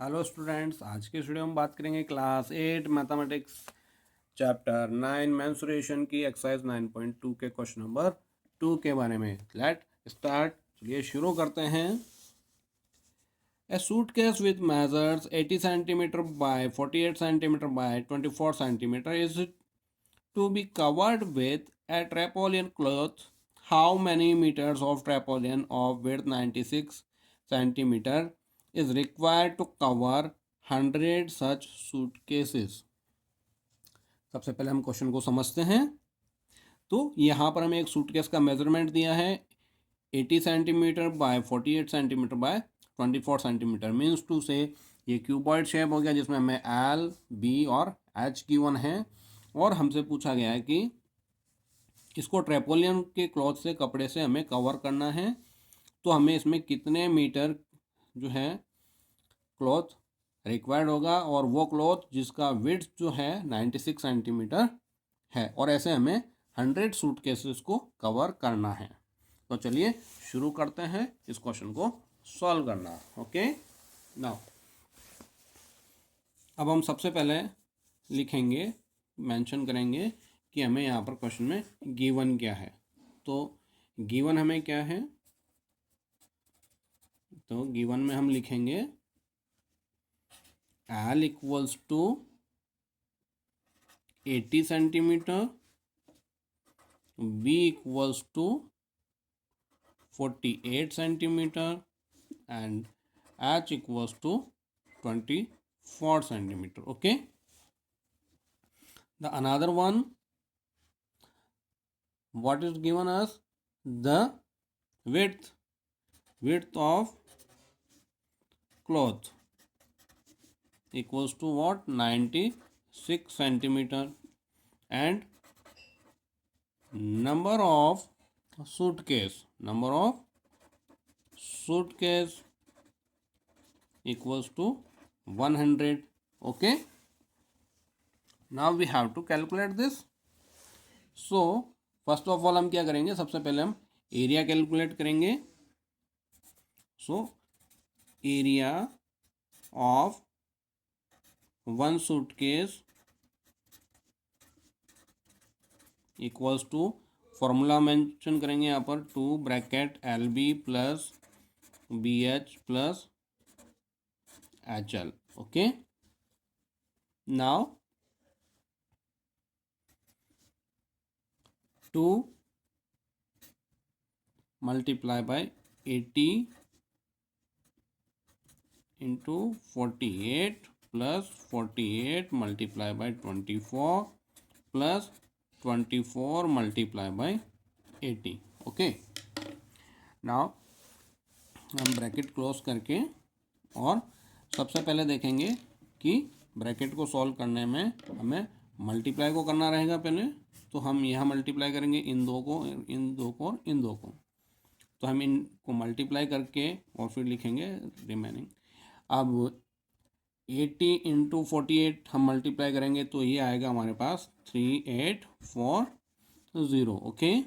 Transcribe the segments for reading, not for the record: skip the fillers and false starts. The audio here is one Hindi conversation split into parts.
हेलो स्टूडेंट्स, आज के वीडियो में बात करेंगे क्लास 8 मैथमेटिक्स चैप्टर 9 मेंसुरेशन की एक्सरसाइज 9.2 के क्वेश्चन नंबर 2 के बारे में। लेट स्टार्ट, चलिए शुरू करते हैं। A suitcase with measures 80 centimetre by 48 centimetre by 24 centimetre is to be covered with a tarpaulin cloth. How many metres of tarpaulin of width 96 centimetre is required to cover 100 such suitcases. सबसे पहले हम क्वेश्चन को समझते हैं। तो यहाँ पर हमें एक सूटकेस का मेजरमेंट दिया है 80 centimetre by 48 centimetre by 24 centimetre, means to say ये क्यूबॉइड शेप हो गया जिसमें हमें एल, बी और एच गिवन है। और हमसे पूछा गया है कि इसको ट्रेपोलियन के क्लॉथ से, कपड़े से हमें कवर करना है, तो हमें इसमें कितने मीटर जो है क्लॉथ रिक्वायर्ड होगा, और वो क्लॉथ जिसका विड्थ जो है 96 सेंटीमीटर है, और ऐसे हमें 100 सूटकेसेस को कवर करना है। तो चलिए शुरू करते हैं इस क्वेश्चन को सॉल्व करना। ओके, नाउ अब हम सबसे पहले लिखेंगे, मेंशन करेंगे कि हमें यहाँ पर क्वेश्चन में गिवन क्या है। तो गिवन हमें क्या है, तो गिवन में हम लिखेंगे L equals to 80 centimetre, B equals to 48 centimetre and H equals to 24 centimetre. Okay, the another one, what is given us? The width of cloth equals to what? 96 centimeter, and number of suitcase equals to 100. Okay, now we have to calculate this. So first of all हम क्या करेंगे, सबसे पहले हम एरिया कैलकुलेट करेंगे. So area of one suitcase equals to, formula mention करेंगे यहाँ पर 2 bracket LB plus BH plus HL. Okay, now 2 multiply by 80 into 48 plus 48 multiply by 24 plus 24 multiply by 80. Okay, now हम ब्रैकेट क्लोज करके, और सबसे पहले देखेंगे कि ब्रैकेट को सॉल्व करने में हमें मल्टीप्लाई को करना रहेगा पहले. तो हम यहाँ मल्टीप्लाई करेंगे इन दो को, इन दो को और इन दो को. तो हम इनको मल्टीप्लाई करके और फिर लिखेंगे रिमेनिंग. अब 80 इंटू 48 हम मल्टीप्लाई करेंगे तो ये आएगा हमारे पास 3840. ओके,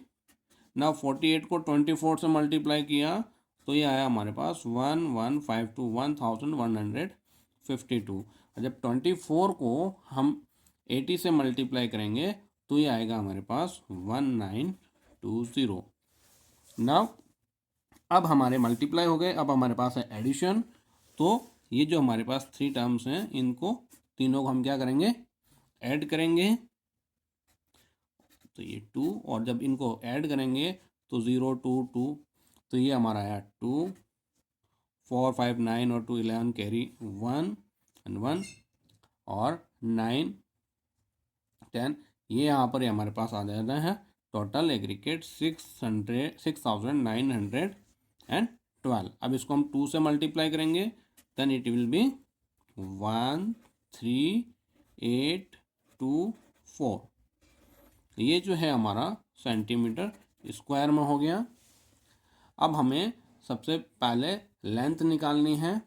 ना 48 को 24 से मल्टीप्लाई किया तो ये आया हमारे पास 1152 1152. और जब 24 को हम 80 से मल्टीप्लाई करेंगे तो ये आएगा हमारे पास 1920. नाउ अब हमारे मल्टीप्लाई हो गए, अब हमारे पास है एडिशन. तो ये जो हमारे पास 3 टर्म्स हैं, इनको तीनों को हम क्या करेंगे, ऐड करेंगे. तो ये 2, और जब इनको ऐड करेंगे तो 0 2 2, तो ये हमारा आया 2 4 5 9 और 2 11 कैरी 1 एंड 1 और 9 10. ये यहाँ पर हमारे पास आ जाता है टोटल एग्रीगेट 6912. अब इसको हम 2 से मल्टीप्लाई करेंगे, देन इट विल बी 13824. ये जो है हमारा सेंटीमीटर स्क्वायर में हो गया. अब हमें सबसे पहले लेंथ निकालनी है.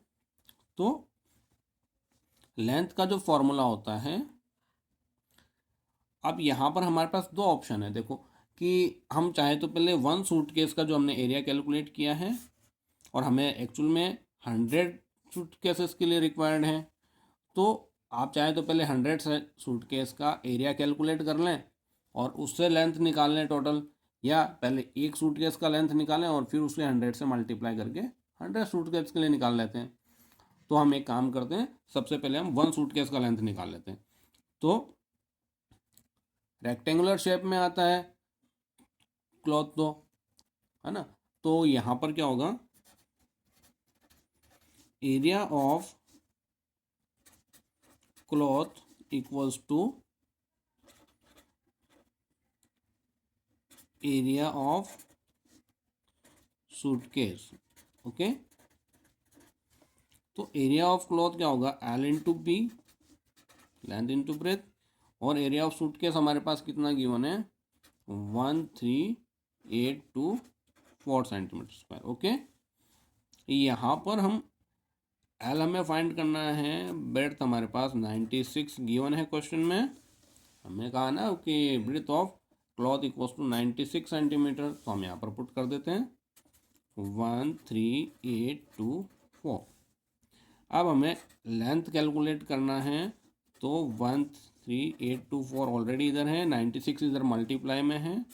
तो लेंथ का जो फॉर्मूला होता है, अब यहाँ पर हमारे पास 2 ऑप्शन है. देखो कि हम चाहे तो पहले 1 सूटकेस का जो हमने एरिया कैलकुलेट किया है, और हमें एक्चुअल में 100 सूटकेसेस के लिए रिक्वायर्ड हैं, तो आप चाहें तो पहले 100 सूटकेस का एरिया कैलकुलेट कर लें और उससे लेंथ निकाल लें टोटल, या पहले एक सूटकेस का लेंथ निकालें और फिर उसे 100 से मल्टीप्लाई करके 100 सूटकेस के लिए निकाल लेते हैं। तो हम एक काम करते हैं, सबसे पहले हम 1 सूटकेस का लेंथ निकाल लेते हैं। तो रेक्टेंगुलर शेप में आता है क्लॉथ, तो है ना, तो यहाँ पर क्या होगा, area of cloth equals to area of suitcase. Okay, तो एरिया ऑफ क्लॉथ क्या होगा, L into B, length into breadth, और एरिया ऑफ सूटकेस हमारे पास कितना गिवन है, 1384 सेंटीमीटर स्क्वायर। ओके, यहाँ पर हम एल हमें फाइंड करना है, ब्रेथ हमारे पास 96 गिवन है क्वेश्चन में, हमें कहा ना कि breadth of cloth equals to 96 centimetre, तो हम यहाँ पर पुट कर देते हैं 13824। अब हमें लेंथ कैलकुलेट करना है, तो 13824 ऑलरेडी इधर है, 96 इधर मल्टीप्लाई में है,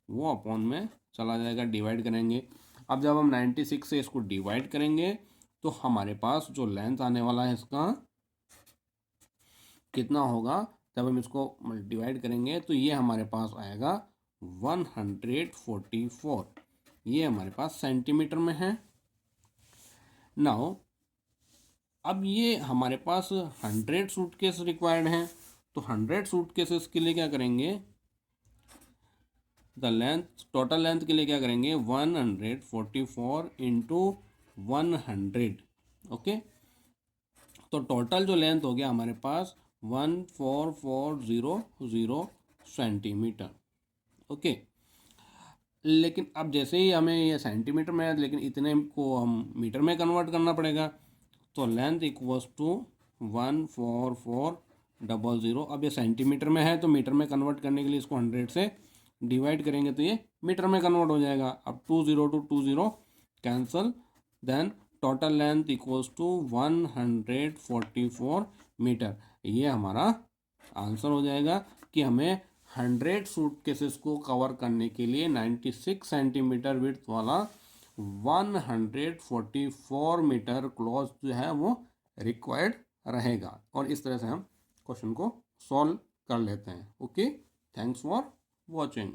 वो अपॉन में चला जाएगा, डिवाइड करेंगे। अब जब हम 96 से इसको डिवाइड करेंगे तो हमारे पास जो लेंथ आने वाला है इसका कितना होगा, जब हम इसको डिवाइड करेंगे तो ये हमारे पास आएगा 144, ये हमारे पास सेंटीमीटर में है। नाउ अब ये हमारे पास 100 सूटकेस रिक्वायर्ड हैं, तो 100 सूटकेसेस के लिए क्या करेंगे, द लेंथ, टोटल लेंथ के लिए क्या करेंगे, 144 इंटू 100। ओके, तो टोटल जो लेंथ हो गया हमारे पास 14400 सेंटीमीटर। ओके, लेकिन अब जैसे ही हमें ये सेंटीमीटर में है, लेकिन इतने को हम मीटर में कन्वर्ट करना पड़ेगा, तो लेंथ इक्वल्स टू 14400। अब ये सेंटीमीटर में है तो मीटर में कन्वर्ट करने के लिए इसको 100 से डिवाइड करेंगे तो ये मीटर में कन्वर्ट हो जाएगा। अब 20 to 20 cancel, then total length equals to 144 metre. ये हमारा आंसर हो जाएगा कि हमें 100 सूटकेसेस को कवर करने के लिए 96 सेंटीमीटर विड्थ वाला 144 मीटर क्लॉथ जो है वो रिक्वायर्ड रहेगा। और इस तरह से हम क्वेश्चन को सॉल्व कर लेते हैं। Okay, thanks for watching.